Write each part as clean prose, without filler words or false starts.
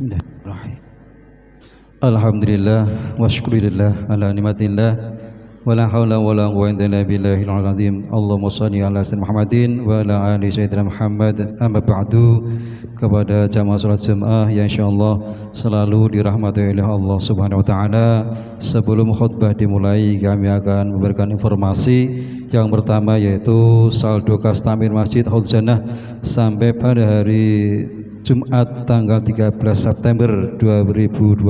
Bismillahirrahmanirrahim. Alhamdulillah wa syukurillah ala nimatillah wala haula wala quwwata illa billahil azim. Allahumma shalli ala sayyidina Muhammadin wa ala ali sayyidina Muhammad. Amma ba'du. Kepada jamaah salat jemaah yang insyaallah selalu dirahmati oleh Allah Subhanahu wa taala, sebelum khutbah dimulai kami akan memberikan informasi yang pertama, yaitu saldo kas tamir Masjid Haul Jannah sampai pada hari Jumat tanggal 13 September 2024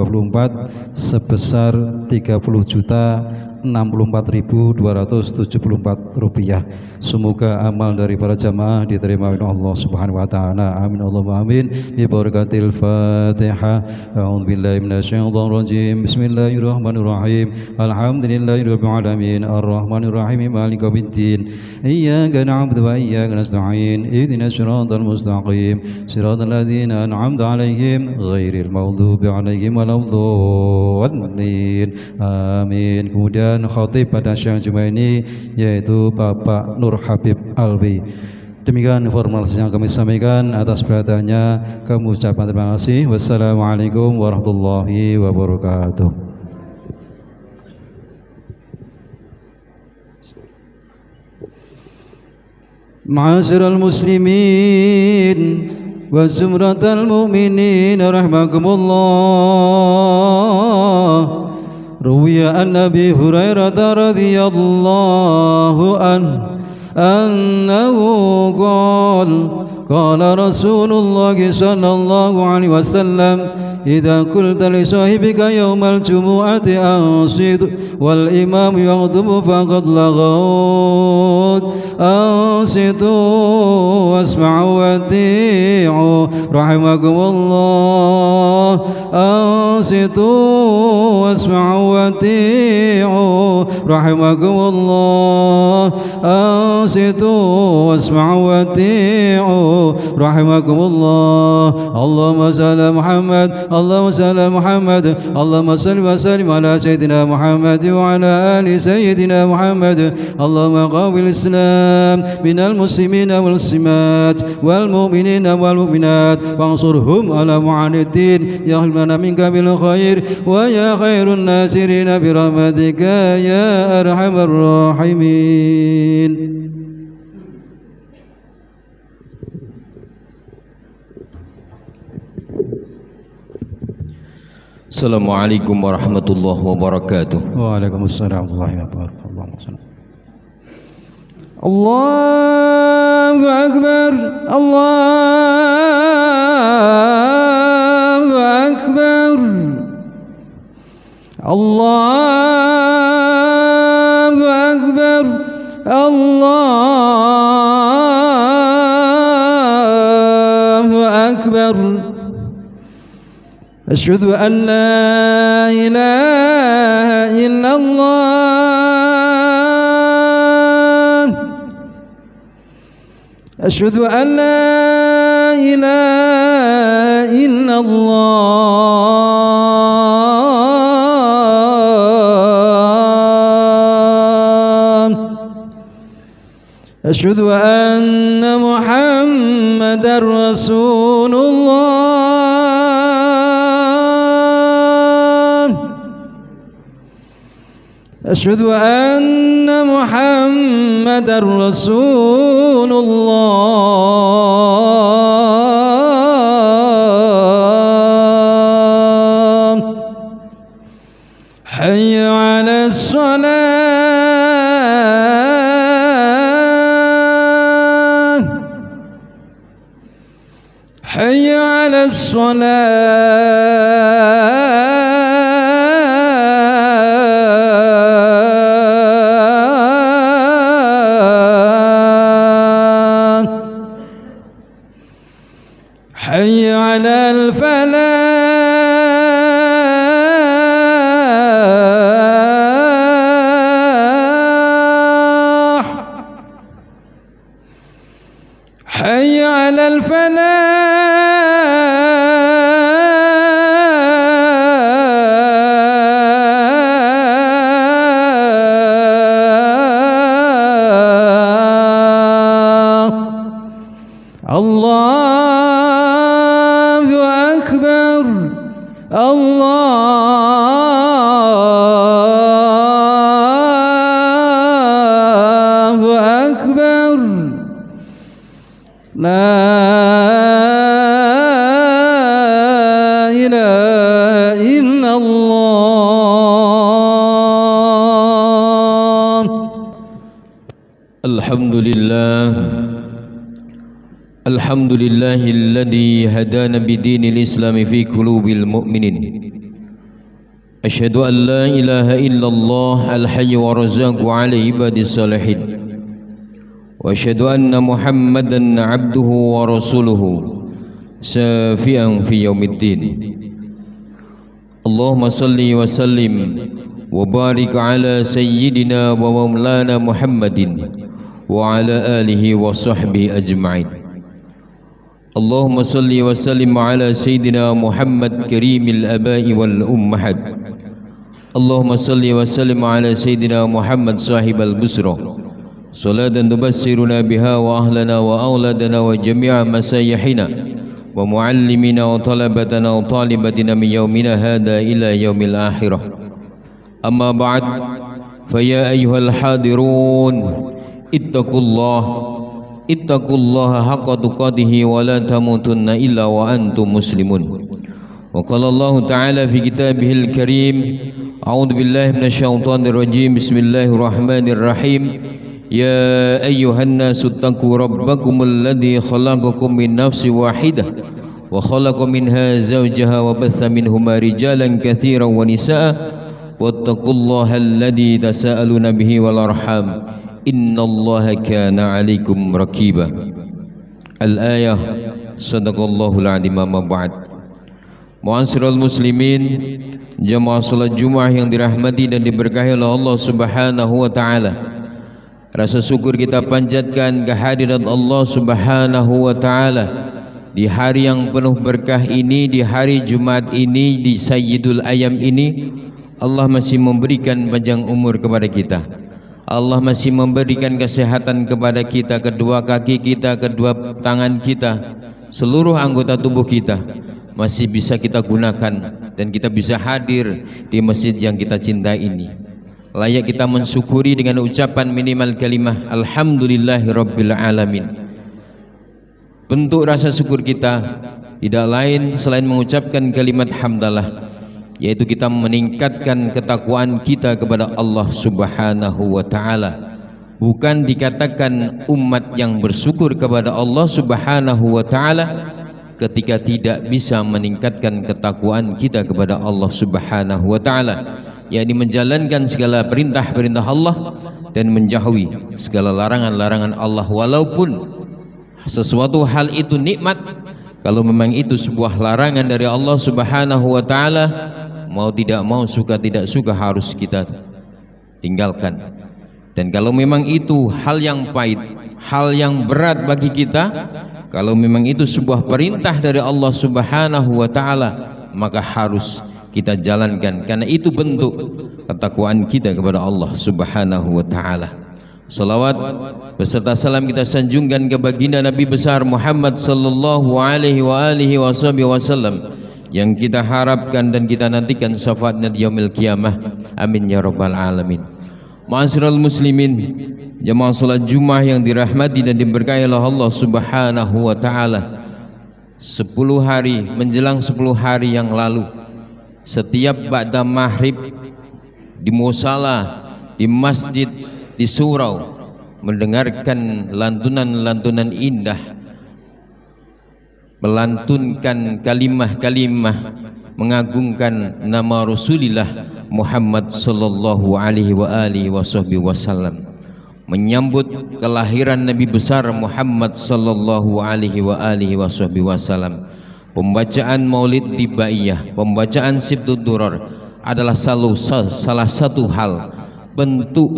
sebesar 30.064.274 rupiah. Semoga amal dari para jamaah diterima oleh Allah Subhanahu wa taala. Amin Allahumma amin. Bi barakatil Fatihah. A'udzubillahi minasyaitonir rajim. Bismillahirrahmanirrahim. Alhamdulillahirabbil alamin. Arrahmanir rahim. Maliki yaumiddin. Iyyaka na'budu wa iyyaka nasta'in. Ihdinas siratal mustaqim. Siratal ladzina an'amta 'alaihim ghairil maghdubi 'alaihim waladdallin. Amin. Kemudian khatib pada siang Jumat ini yaitu Bapak Nur Habib Alwi. Demikian informasi yang kami sampaikan. Atas perhatiannya kami ucapkan terima kasih. Wassalamualaikum warahmatullahi wabarakatuh. Ma'asyiral muslimin wa zumratal mu'minin rahimakumullah. روي عن أبي هريرة رضي الله عنه أنه قال قال رسول الله صلى الله عليه وسلم إذا قلت لصاحبك يوم الجمعة أنصت والإمام يخطب فقد لغوت أنصتوا واسمعوا وأطيعوا رحمكم الله أنصتوا واسمعوا وأطيعوا رحمكم الله أنصتوا واسمعوا وأطيعوا رحمكم الله. اللهم صل على محمد اللهم صل على محمد اللهم صل وسلم على سيدنا محمد وعلى آل سيدنا محمد. اللهم قوي الإسلام من المسلمين والمسلمات والمؤمنين والمؤمنات وانصرهم على معاندين يحلمنا منك بالخير ويا خير الناصرين برحمتك يا أرحم الراحمين. Assalamualaikum warahmatullahi wabarakatuh. Waalaikumsalam warahmatullahi wabarakatuh. Allahu Akbar, Allahu Akbar, Allahu Akbar, Allahu Akbar. أشهد أن لا إله إلا الله أشهد أن لا إله إلا الله أشهد أن محمدا رسول الله أشهد أن محمدا رسول الله. حي على الصلاة حي على الصلاة حي على الفلاح حي على الفلاح. الله أكبر Allahu Akbar. La ilaha illallah. Alhamdulillahilladzi hadana bidinil Islam fi qulubil mu'minin. Asyhadu an la ilaha illallah al-hayy wa razzaqu ala ibadis salihin. Wa asyhadu anna Muhammadan 'abduhu wa rasuluhu syafi'an fi yaumiddin. Allahumma salli wa sallim wa barik ala sayyidina wa maulana Muhammadin wa ala alihi wa sahbihi ajma'in. Allahumma salli wa sallim ala sayyidina Muhammad karimil abai wal ummahat. Allahumma salli wa sallim ala sayyidina Muhammad sahibal busra. Salatan tubassiruna biha wa ahlana wa auladana wa jami'a masayihina wa muallimina wa talabatana wa talibatina min yaumina hadha ila yaumil akhirah. Amma ba'd, fa ya ayyuhal hadirun ittaqullaha haqqa tuqatih wa la tamutunna illa wa antum muslimun. Wa qala Allah ta'ala fi kitabihil karim, a'udzu billahi minasyaitonir rajim, bismillahirrahmanirrahim. Ya ayyuhan nasu taqu rabbakumul ladzi khalaqakum min nafsin wahidah wa khalaqa minha zawjaha wa batha minhuma rijalan katsiran wa nisaa wattaqullaha alladzi tasaaluna bihi wal arham innallaha kana 'alaikum raqiba. Al-ayah. Sadaqallahul 'azim. Amma ba'd. Mu'asyiral muslimin, jamaah salat Jumat yang dirahmati dan diberkahi oleh Allah Subhanahu wa taala. Rasa syukur kita panjatkan kehadirat Allah Subhanahu wa taala di hari yang penuh berkah ini, di hari Jumat ini, di Sayyidul Ayam ini. Allah masih memberikan panjang umur kepada kita. Allah masih memberikan kesehatan kepada kita, kedua kaki kita, kedua tangan kita, seluruh anggota tubuh kita masih bisa kita gunakan dan kita bisa hadir di masjid yang kita cintai ini. Layak kita mensyukuri dengan ucapan minimal kalimah alhamdulillahirabbil alamin. Bentuk rasa syukur kita tidak lain selain mengucapkan kalimat hamdalah, yaitu kita meningkatkan ketakwaan kita kepada Allah Subhanahu wa taala. Bukan dikatakan umat yang bersyukur kepada Allah Subhanahu wa taala ketika tidak bisa meningkatkan ketakwaan kita kepada Allah Subhanahu wa taala, yakni menjalankan segala perintah-perintah Allah dan menjauhi segala larangan-larangan Allah. Walaupun sesuatu hal itu nikmat, kalau memang itu sebuah larangan dari Allah Subhanahu wa taala, mau tidak mau, suka tidak suka harus kita tinggalkan. Dan kalau memang itu hal yang pahit, hal yang berat bagi kita, kalau memang itu sebuah perintah dari Allah Subhanahu wa taala, maka harus kita jalankan, karena itu bentuk ketakwaan kita kepada Allah Subhanahu wa taala. Salawat beserta salam kita sanjungkan ke baginda Nabi besar Muhammad sallallahu alaihi wasallam yang kita harapkan dan kita nantikan syafaatnya di yaumil qiyamah. Amin ya rabbal alamin. Ma'asyiral muslimin, jamaah salat Jumat yang dirahmati dan diberkahi oleh Allah Subhanahu wa taala. 10 hari menjelang 10 hari yang lalu, setiap ba'da maghrib di musala, di masjid, di surau, mendengarkan lantunan-lantunan indah, melantunkan kalimah-kalimah mengagungkan nama Rasulullah Muhammad sallallahu alaihi wasallam, menyambut kelahiran Nabi besar Muhammad sallallahu alaihi wasallam. Pembacaan Maulid Tibaiyah, pembacaan Sibtud Durar adalah salah satu hal bentuk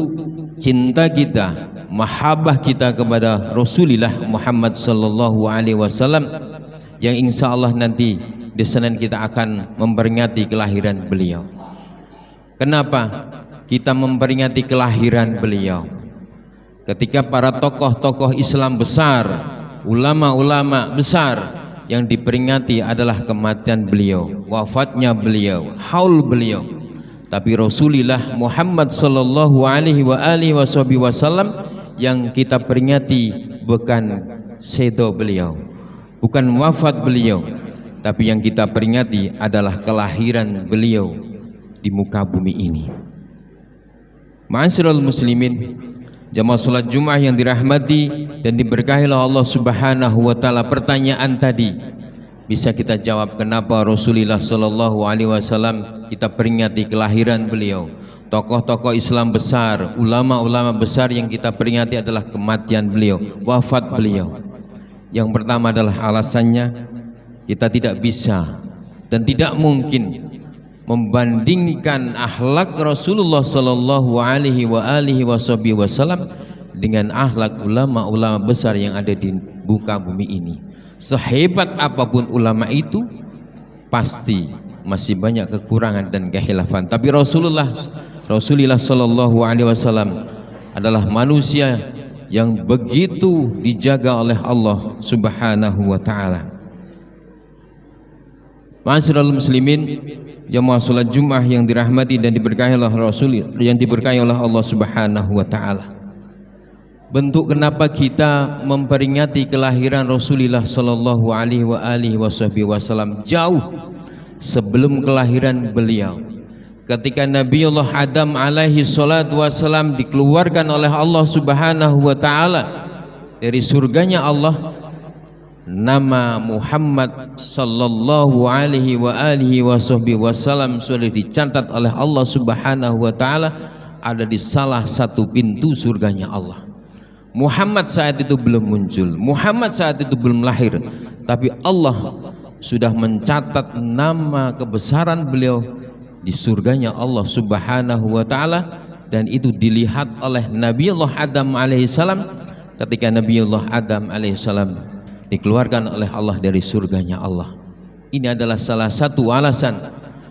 cinta kita, mahabbah kita kepada Rasulullah Muhammad sallallahu alaihi wasallam, yang insya Allah nanti di Senin kita akan memperingati kelahiran beliau. Kenapa kita memperingati kelahiran beliau? Ketika para tokoh-tokoh Islam besar, ulama-ulama besar, yang diperingati adalah kematian beliau. wafatnya beliau, haul beliau. Tapi Rasulullah Muhammad sallallahu alaihi wasallam yang kita peringati bukan sedo beliau, bukan wafat beliau, tapi yang kita peringati adalah kelahiran beliau di muka bumi ini. Ma'asyiral muslimin, jamaah salat Jumat yang dirahmati dan diberkahi oleh Allah Subhanahu wa taala, pertanyaan tadi bisa kita jawab, kenapa Rasulullah sallallahu alaihi wasallam kita peringati kelahiran beliau. Tokoh-tokoh Islam besar, ulama-ulama besar yang kita peringati adalah kematian beliau, wafat beliau. Yang pertama adalah alasannya kita tidak bisa dan tidak mungkin membandingkan akhlak Rasulullah sallallahu alaihi wasallam dengan akhlak ulama-ulama besar yang ada di muka bumi ini. Sehebat apapun ulama itu, pasti masih banyak kekurangan dan kehilafan. Tapi Rasulullah sallallahu alaihi wasallam adalah manusia yang begitu dijaga oleh Allah Subhanahu wa taala. Ma'asyiral muslimin, jamaah salat Jumat yang dirahmati dan diberkahi oleh Rasul, yang diberkahi oleh Allah Subhanahu wa taala. Bentuk kenapa kita memperingati kelahiran Rasulullah sallallahu alaihi wasallam jauh sebelum kelahiran beliau. Ketika Nabiullah Adam alaihi salatu wasallam dikeluarkan oleh Allah Subhanahu wa taala dari surganya Allah, nama Muhammad sallallahu alaihi wasallam sudah dicatat oleh Allah Subhanahu wa taala ada di salah satu pintu surganya Allah. Muhammad saat itu belum muncul, Muhammad saat itu belum lahir, tapi Allah sudah mencatat nama kebesaran beliau di surganya Allah Subhanahu wa taala, dan itu dilihat oleh Nabiullah Adam alaihissalam ketika Nabiullah Adam alaihissalam dikeluarkan oleh Allah dari surganya Allah. Ini adalah salah satu alasan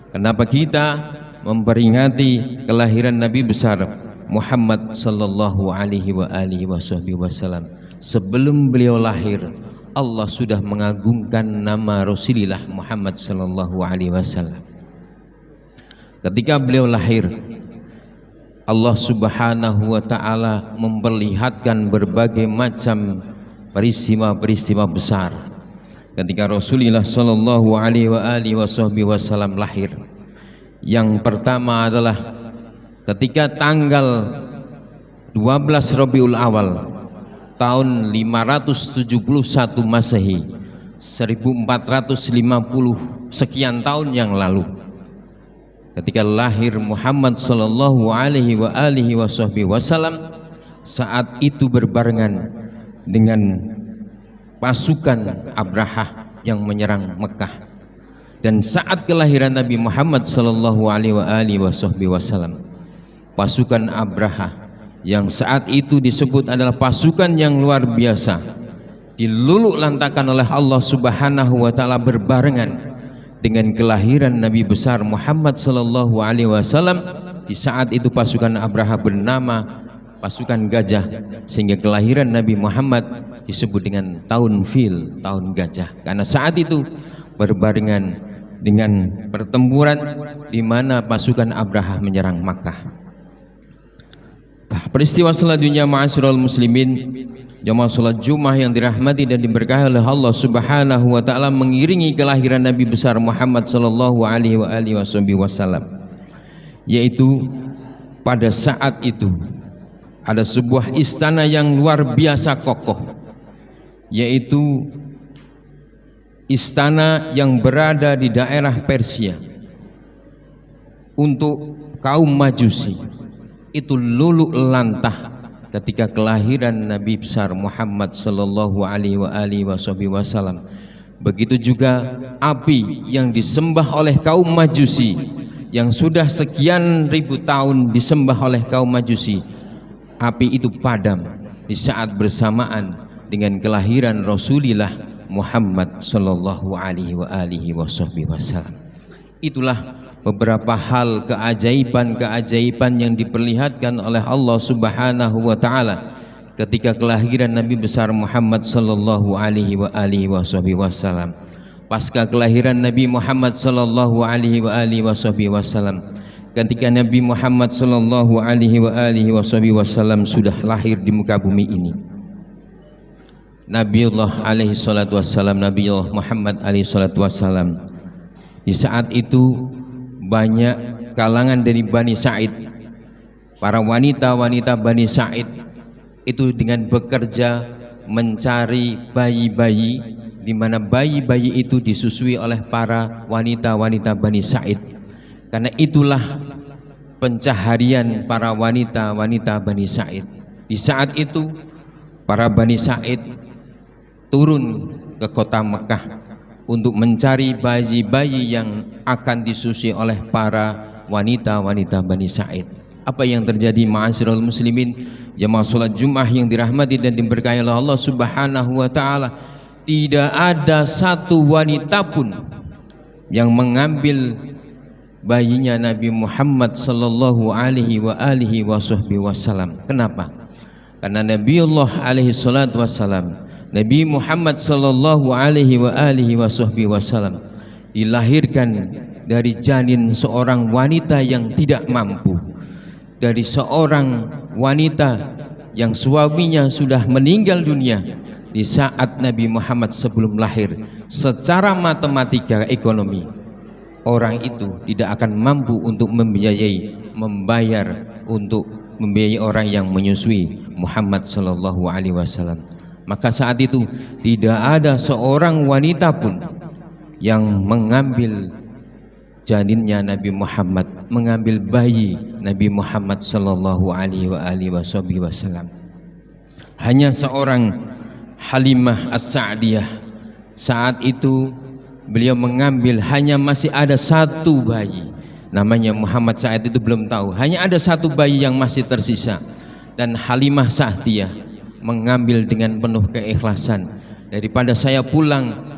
kenapa kita memperingati kelahiran Nabi besar Muhammad sallallahu alaihi wasallam. Sebelum beliau lahir, Allah sudah mengagungkan nama Rasulullah Muhammad sallallahu alaihi wasallam. Ketika beliau lahir, Allah Subhanahu wa taala memperlihatkan berbagai macam peristiwa-peristiwa besar ketika Rasulullah sallallahu alaihi wasallam lahir. Yang pertama adalah ketika tanggal 12 Rabiul Awal tahun 571 Masehi, 1450 sekian tahun yang lalu, ketika lahir Muhammad sallallahu alaihi wasallam, saat itu berbarengan dengan pasukan Abraha yang menyerang Mekah. Dan saat kelahiran Nabi Muhammad sallallahu alaihi wasallam, pasukan Abraha yang saat itu disebut adalah pasukan yang luar biasa diluluh lantakan oleh Allah Subhanahu wa taala berbarengan dengan kelahiran Nabi besar Muhammad sallallahu alaihi wasallam. Di saat itu pasukan Abraha bernama pasukan gajah, sehingga kelahiran Nabi Muhammad disebut dengan tahun fil, tahun gajah, karena saat itu berbarengan dengan pertempuran di mana pasukan Abraha menyerang Makkah. Peristiwa selanjutnya, ma'asyiral muslimin, jamaah salat Jumat yang dirahmati dan diberkahi oleh Allah Subhanahu wa taala, mengiringi kelahiran Nabi besar Muhammad sallallahu alaihi wasallam, yaitu pada saat itu ada sebuah istana yang luar biasa kokoh, yaitu istana yang berada di daerah Persia untuk kaum Majusi. Itu luluh lantah ketika kelahiran Nabi besar Muhammad sallallahu alaihi wasallam. Begitu juga api yang disembah oleh kaum Majusi, yang sudah sekian ribu tahun disembah oleh kaum Majusi, api itu padam di saat bersamaan dengan kelahiran Rasulullah Muhammad sallallahu alaihi wasallam. Itulah beberapa hal keajaiban-keajaiban yang diperlihatkan oleh Allah Subhanahu wa taala ketika kelahiran Nabi besar Muhammad sallallahu alaihi wasallam. pasca kelahiran Nabi Muhammad sallallahu alaihi wasallam. Ketika Nabi Muhammad sallallahu alaihi wasallam sudah lahir di muka bumi ini, Nabiullah alaihi salatu wassalam, Nabiullah Muhammad alaihi salatu wassalam, di saat itu banyak kalangan dari Bani Sa'id, para wanita-wanita Bani Sa'id itu dengan bekerja mencari bayi-bayi, di mana bayi-bayi itu disusui oleh para wanita-wanita Bani Sa'id. Karena itulah pencaharian para wanita-wanita Bani Sa'id. Di saat itu para Bani Sa'id turun ke kota Mekah untuk mencari bayi-bayi yang akan disusui oleh para wanita-wanita Bani Sa'id. Apa yang terjadi ma'asyiral muslimin, jamaah salat Jumat yang dirahmati dan diberkahi oleh Allah Subhanahu wa taala? Tidak ada satu wanita pun yang mengambil bayinya Nabi Muhammad sallallahu alaihi wasallam. Kenapa? Karena Nabiullah alaihi salatu wassalam, Nabi Muhammad sallallahu alaihi wasallam dilahirkan dari janin seorang wanita yang tidak mampu, dari seorang wanita yang suaminya sudah meninggal dunia di saat Nabi Muhammad sebelum lahir. Secara matematika ekonomi, orang itu tidak akan mampu untuk membayar untuk membiayai orang yang menyusui Muhammad sallallahu alaihi wasallam. Maka saat itu tidak ada seorang wanita pun yang mengambil janinnya Nabi Muhammad, mengambil bayi Nabi Muhammad sallallahu alaihi wasallam. Hanya seorang Halimah As-Sa'diyah, saat itu beliau mengambil, hanya masih ada satu bayi namanya Muhammad. Saat itu belum tahu, hanya ada satu bayi yang masih tersisa, dan Halimah Sa'diyah mengambil dengan penuh keikhlasan, daripada saya pulang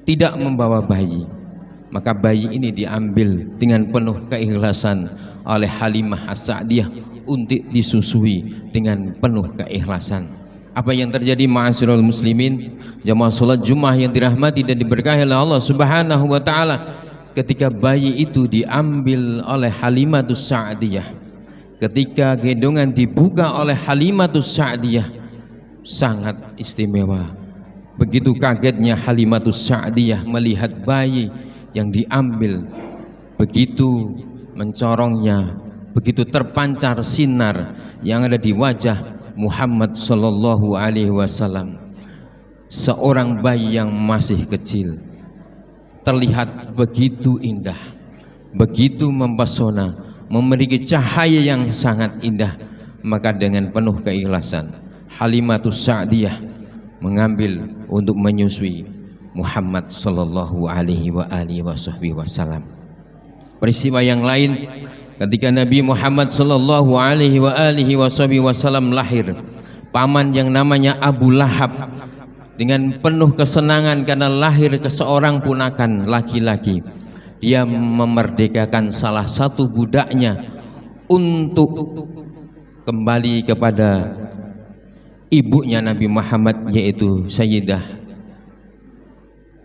tidak membawa bayi, maka bayi ini diambil dengan penuh keikhlasan oleh Halimah As-Sa'diyah untuk disusui dengan penuh keikhlasan. Apa yang terjadi ma'asyiral muslimin, jamaah salat Jumat yang dirahmati dan diberkahi oleh Allah Subhanahu wa taala? Ketika bayi itu diambil oleh Halimatus Sa'diyah, ketika gendongan dibuka oleh Halimatus Sa'diyah, sangat istimewa. Begitu kagetnya Halimatus Sa'diyah melihat bayi yang diambil, begitu mencorongnya, begitu terpancar sinar yang ada di wajah Muhammad sallallahu alaihi wasallam. Seorang bayi yang masih kecil terlihat begitu indah, begitu mempesona, memiliki cahaya yang sangat indah. Maka dengan penuh keikhlasan Halimatus Sa'diyah mengambil untuk menyusui Muhammad sallallahu alaihi wasallam. Peristiwa yang lain, ketika Nabi Muhammad sallallahu alaihi wasallam lahir, paman yang namanya Abu Lahab dengan penuh kesenangan karena lahir ke seorang punakan laki-laki, dia memerdekakan salah satu budaknya untuk kembali kepada ibunya Nabi Muhammad, yaitu Sayyidah,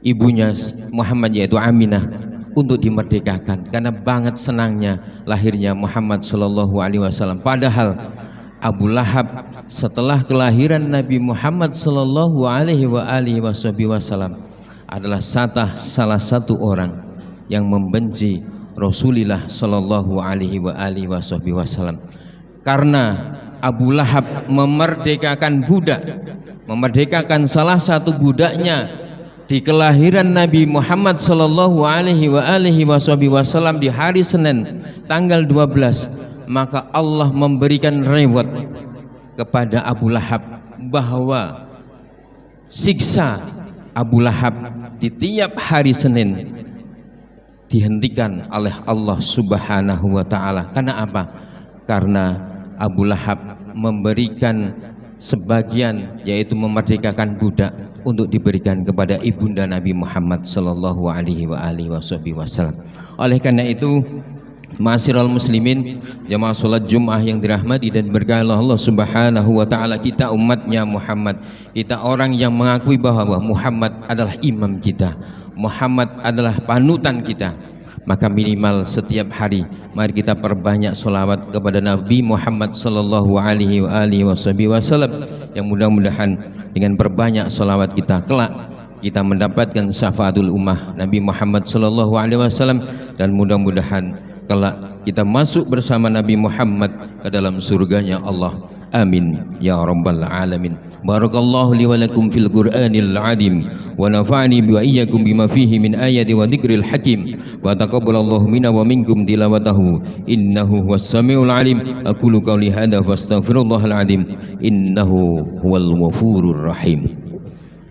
ibunya Muhammad yaitu Aminah, untuk dimerdekakan karena banget senangnya lahirnya Muhammad sallallahu alaihi wasallam. Padahal Abu Lahab setelah kelahiran Nabi Muhammad sallallahu alaihi wasallam adalah salah satu orang yang membenci Rasulullah sallallahu alaihi wasallam. Karena Abu Lahab memerdekakan budak, memerdekakan salah satu budaknya di kelahiran Nabi Muhammad sallallahu alaihi wasallam di hari Senin tanggal 12, maka Allah memberikan reward kepada Abu Lahab bahwa siksa Abu Lahab di tiap hari Senin dihentikan oleh Allah Subhanahu wa taala. Karena apa? Karena Abu Lahab memberikan sebagian, yaitu memerdekakan budak untuk diberikan kepada ibunda Nabi Muhammad sallallahu alaihi wasallam. Oleh karena itu Ma'asyiral muslimin, jamaah salat Jumat yang dirahmati dan berkahi Allah Subhanahu wa taala, kita umatnya Muhammad, kita orang yang mengakui bahwa Muhammad adalah imam kita, Muhammad adalah panutan kita, maka minimal setiap hari mari kita perbanyak sholawat kepada Nabi Muhammad sallallahu alaihi wasallam, yang mudah-mudahan dengan perbanyak sholawat kita kelak kita mendapatkan syafaatul ummah Nabi Muhammad sallallahu alaihi wasallam, dan mudah-mudahan kelak kita masuk bersama Nabi Muhammad ke dalam surganya Allah. Amin ya rabbal alamin. Barakallahu li wa lakum fil Qur'anil azim wa nafa'ani wa iyyakum bima fihi min ayati wa dzikril hakim wa taqabbalallahu minna wa minkum tilawatahu innahu huwas samiul alim. Aqulu qouli hadza fastaghfirullahal azim innahu huwal ghafurur rahim.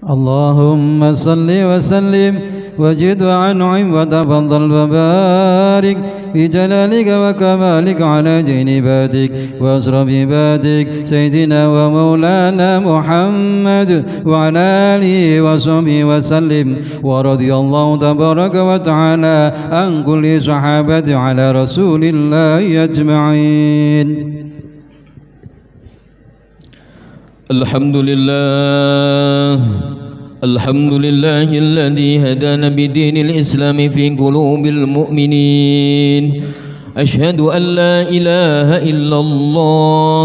Allahumma salli wa sallim وجد وأنعم وتفضل وبارك بجلالك وكمالك على دين عبادك وأشرف عبادك سيدنا ومولانا محمد وعلى آله وصحبه وسلم. ورضي الله تبارك وتعالى عن كل صحابة على رسول الله أجمعين. الحمد لله الحمد لله الذي هدانا بدين الإسلام في قلوب المؤمنين. أشهد أن لا إله إلا الله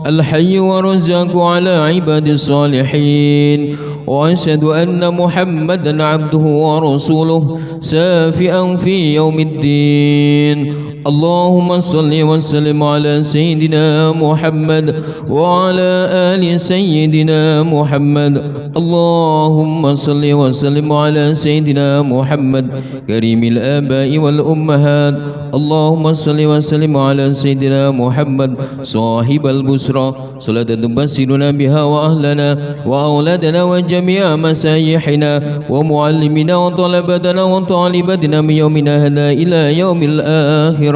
الحي والرزاق على عباد الصالحين، وأشهد أن محمدا عبده ورسوله سافئا في يوم الدين. اللهم صل وسلم على سيدنا محمد وعلى آل سيدنا محمد. اللهم صل وسلم على سيدنا محمد كريم الآباء والأمهات. اللهم صل وسلم على سيدنا محمد صاحب البشرى، صلاة تبشرنا بها وأهلنا وأولادنا وجميع مسايحنا ومعلمنا وطلبتنا وطالبتنا من يومنا هذا إلى يوم الآخرة.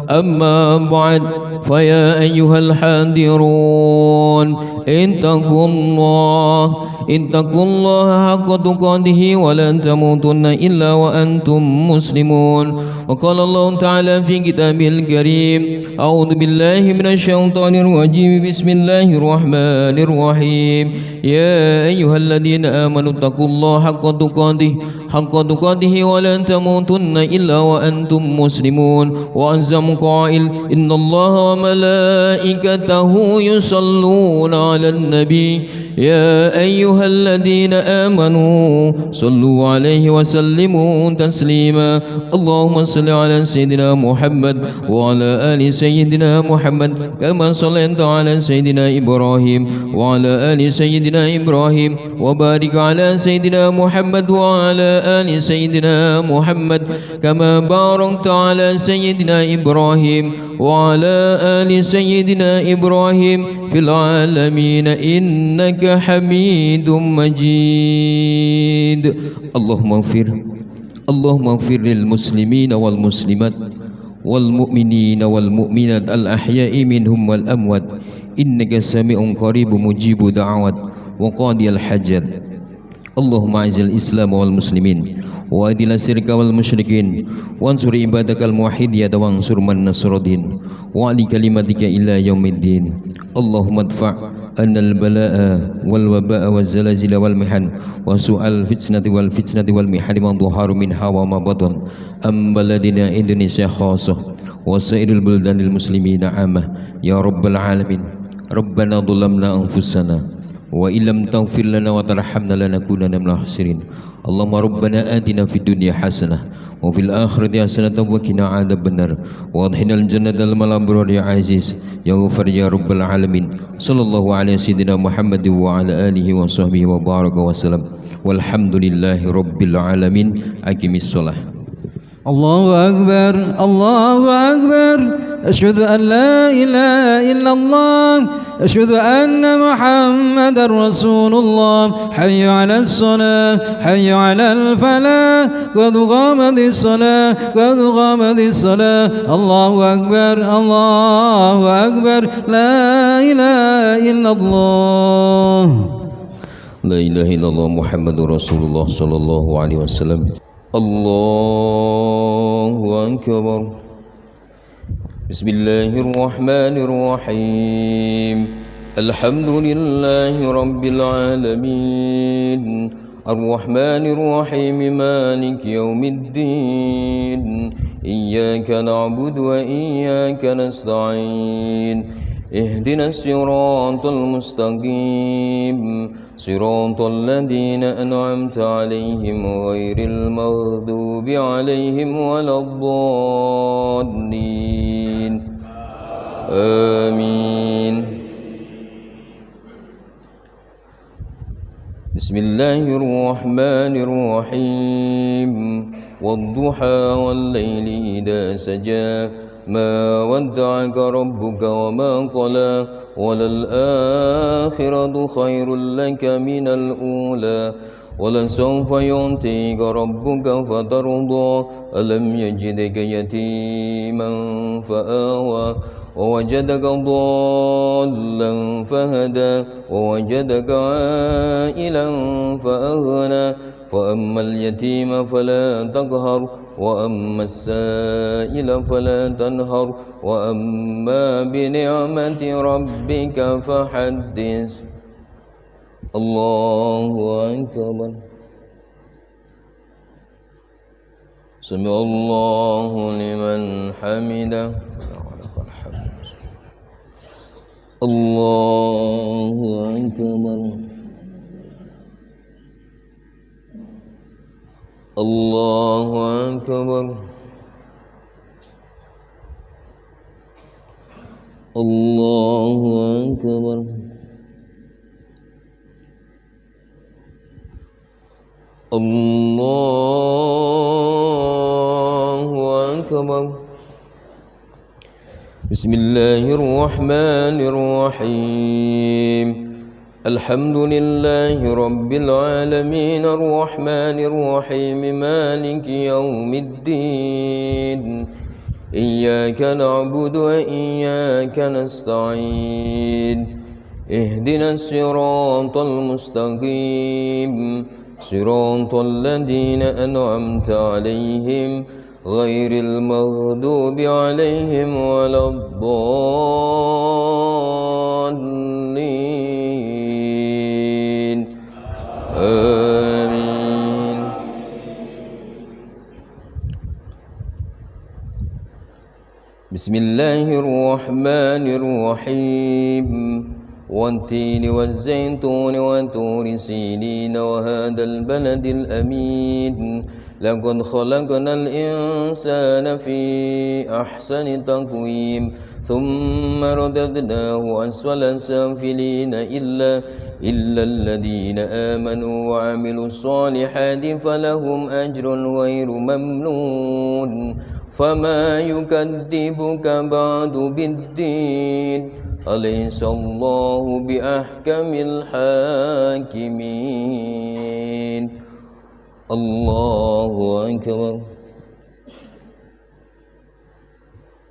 أما بعد، فيا أيها الحاضرون اتقوا الله حق تقاته ولا تموتن إلا وأنتم مسلمون. وقال الله تعالى في كتابه الكريم: أعوذ بالله من الشيطان الرجيم، بسم الله الرحمن الرحيم. يا أيها الذين آمنوا اتقوا الله حق تقاته ولا تموتن إلا وأنتم مسلمون. وأنزم قائل: إن الله وملائكته يصلون على النبي يا أيها الذين آمنوا صلوا عليه وسلموا تسليما. اللهم صل على سيدنا محمد وعلى آل سيدنا محمد كما صليت على سيدنا إبراهيم وعلى آل سيدنا إبراهيم، وبارك على سيدنا محمد وعلى آل سيدنا محمد كما باركت على سيدنا إبراهيم وعلى آل سيدنا إبراهيم في العالمين إنك حميد مجيد. اللهم اغفر للمسلمين والمسلمات والمؤمنين والمؤمنات الأحياء منهم والأموات إنك سميع قريب مجيب دعوات وقاضي الحاجات. اللهم أعز الإسلام والمسلمين وأذل الشرك والمشركين وانصر عبادك الموحدين وانصر من نصر الدين وعلي كلمتك إلى يوم الدين. اللهم ادفع أن البلاء والوباء والزلازل والمحن وسوء الفتنة والمحن من ظهر منها وما بطن أم بلدنا إندونيسيا خاصة وسائر البلدان المسلمين عامة يا رب العالمين. ربنا ظلمنا أنفسنا وإن لم تغفر لنا وترحمنا لنكونن من الخاسرين. اللهم ربنا آتنا في الدنيا حسنة وفي الآخرة حسنة وقنا عذاب النار وادخلنا الجنة مع الأبرار يا عزيز يا غفار يا رب العالمين. صلى الله على سيدنا محمد وعلى آله وصحبه وبارك وسلم والحمد لله رب العالمين. أقم الصلاة. الله أكبر الله أكبر. أشهد أن لا إله إلا الله. أشهد أن محمد رسول الله. حي على الصلاة حي على الفلاح قد قامت الصلاة قد قامت الصلاة. الله أكبر الله أكبر. لا إله إلا الله. لا إله إلا الله محمد رسول الله صلى الله عليه وسلم. الله أكبر بسم الله الرحمن الرحيم الحمد لله رب العالمين الرحمن الرحيم مالك يوم الدين إياك نعبد وإياك نستعين اهدنا الصراط المستقيم صراط الذين أنعمت عليهم غير المغضوب عليهم ولا الضالين آمين بسم الله الرحمن الرحيم والضحى والليل إذا سجى ما ودعك ربك وما قلى وللآخرة خير لك من الأولى ولسوف يعطيك ربك فترضى ألم يجدك يتيما فآوى ووجدك ضالا فهدى ووجدك عائلا فأغنى فأما اليتيم فلا تقهر وأما السائل فلا تنهر وأما بنعمة ربك فحدث الله أكبر سمع الله لمن حمده الله أكبر الله أكبر الله أكبر الله أكبر بسم الله الرحمن الرحيم الحمد لله رب العالمين الرحمن الرحيم مالك يوم الدين إياك نعبد وإياك نستعين اهدنا الصراط المستقيم صراط الذين أنعمت عليهم غير المغضوب عليهم ولا الضالين آمين بسم الله الرحمن الرحيم والتين والزيتون وطور سينين وهذا البلد الأمين لقد خلقنا الإنسان في أحسن تقويم ثم رددناه أسفل سافلين إلا الذين آمنوا وعملوا الصالحات فلهم أجر غير ممنون فما يكذبك بعد بالدين أليس الله بأحكم الحاكمين الله أكبر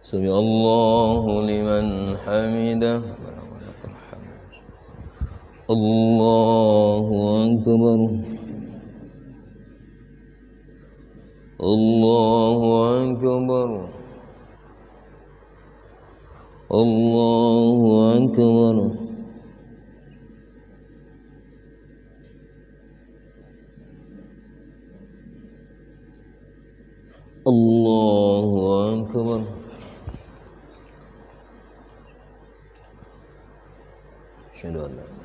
سمع الله لمن حمده الله أكبر الله أكبر الله أكبر الله أكبر أشهد أن لا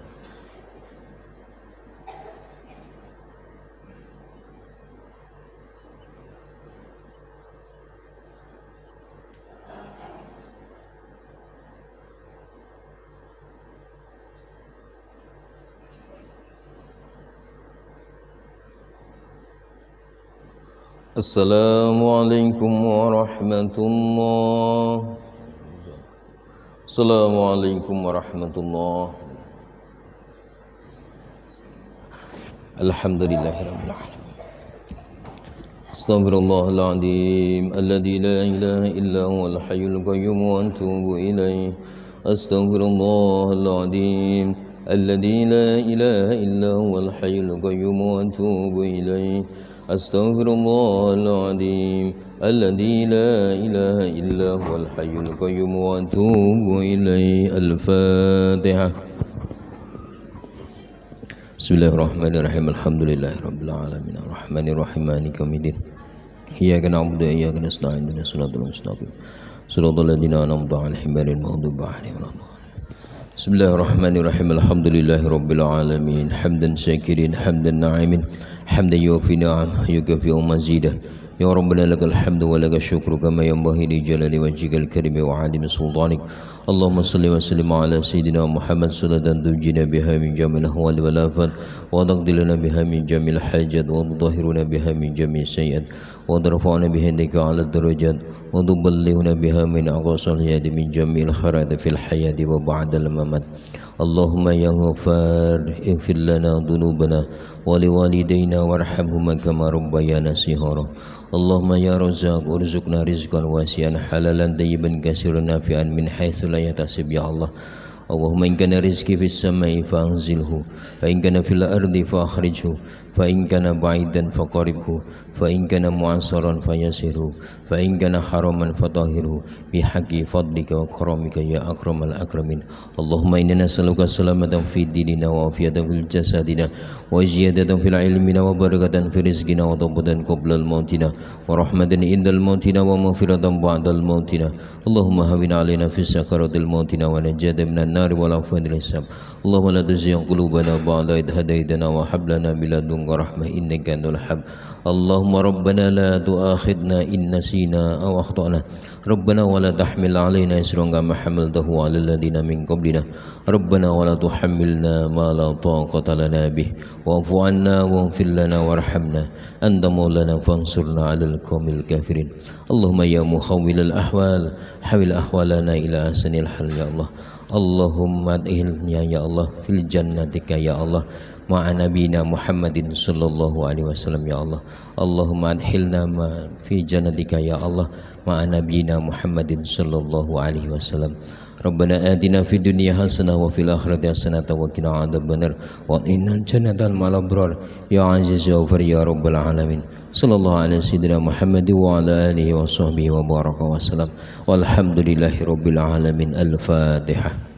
السلام عليكم ورحمة الله السلام عليكم ورحمة الله الحمد لله رب العالمين استغفر الله العظيم الذي لا إله إلا هو الحي القيوم وأتوب إليه استغفر الله العظيم الذي لا إله إلا هو الحي القيوم وأتوب إليه استغفر الله العظيم الذي لا إله إلا هو الحي القيوم وأتوب إليه. الفاتحة. بسم الله الرحمن الرحيم. الحمد لله رب العالمين الرحمن الرحيم مالك يوم الدين إياك نعبد وإياك نستعين اهدنا الصراط المستقيم صراط الذين أنعمت عليهم غير المغضوب عليهم ولا الضالين. بسم الله الرحمن الرحيم. الحمد لله رب العالمين حمدا شاكرين حمدا ناعمين حمدا يوفي نعم يكافئ مزيدا. يا ربنا لك الحمد ولك الشكر كما ينبغي لجلال وجهك الكريم وعظيم سلطانك. اللهم صل وسلم على سيدنا محمد صلاة تنجينا بها من جميع الأهوال والآفات وتقضي لنا بها من جميع الحاجات وتطهرنا بها من جميع السيئات وترفعنا بهديك على الدرجات وتبلغنا بها من أقصى اليد من جميع الخيرات في الحياة وبعد الممات. اللهم يا غفار اغفر لنا ذنوبنا ولوالدينا وارحمهما كما ربيانا صغارا. اللهم يا رزاق ارزقنا رزقا واسعا حلالا طيبا كثيرا نافعا من حيث لا يحتسب يا الله. اللهم إن كان رزقي في السماء فأنزله فإن كان في الأرض فأخرجه فإن كان بعيدا فقربه فإن كان معسرا فيسره فإن كان حراما فطهره بحق فضلك وكرمك يا أكرم الأكرمين. اللهم إنا نسألك السلامة في ديننا وعافية في جسدنا وزيادة في علمنا وبركة في رزقنا وتوبة قبل الموتنا ورحمة عند الموتنا ومغفرة بعد الموتنا. اللهم هون علينا في سكرات الموتنا ونجاة من النار والعفو عن الحساب. اللهم لا تزغ قلوبنا بعد إذ هديتنا وهب لنا من لدنك رحمة إنك أنت الوهاب. اللهم ربنا لا تؤاخذنا إن نسينا أو أخطأنا ربنا ولا تحمل علينا إصرا كما حملته على الذين من قبلنا ربنا ولا تحملنا ما لا طاقة لنا به واعف عنا واغفر لنا وارحمنا أنت مولانا فانصرنا على القوم الكافرين. اللهم يا محول الأحوال حول أحوالنا إلى أحسن الحال يا الله. اللهم أدخلنا يا الله في جنتك يا الله مع نبينا محمد صلى الله عليه وسلم يا الله. اللهم أدخلنا في جنتك يا الله مع نبينا محمد صلى الله عليه وسلم. ربنا آتنا في الدنيا حسنة وفي الآخرة حسنة وقنا عذاب النار وقنا الجنة مع الأبرار يا عزيز يا غفور يا رب العالمين. صلى الله على سيدنا محمد وعلى آله وصحبه وبارك وسلم والحمد لله رب العالمين. الفاتحة.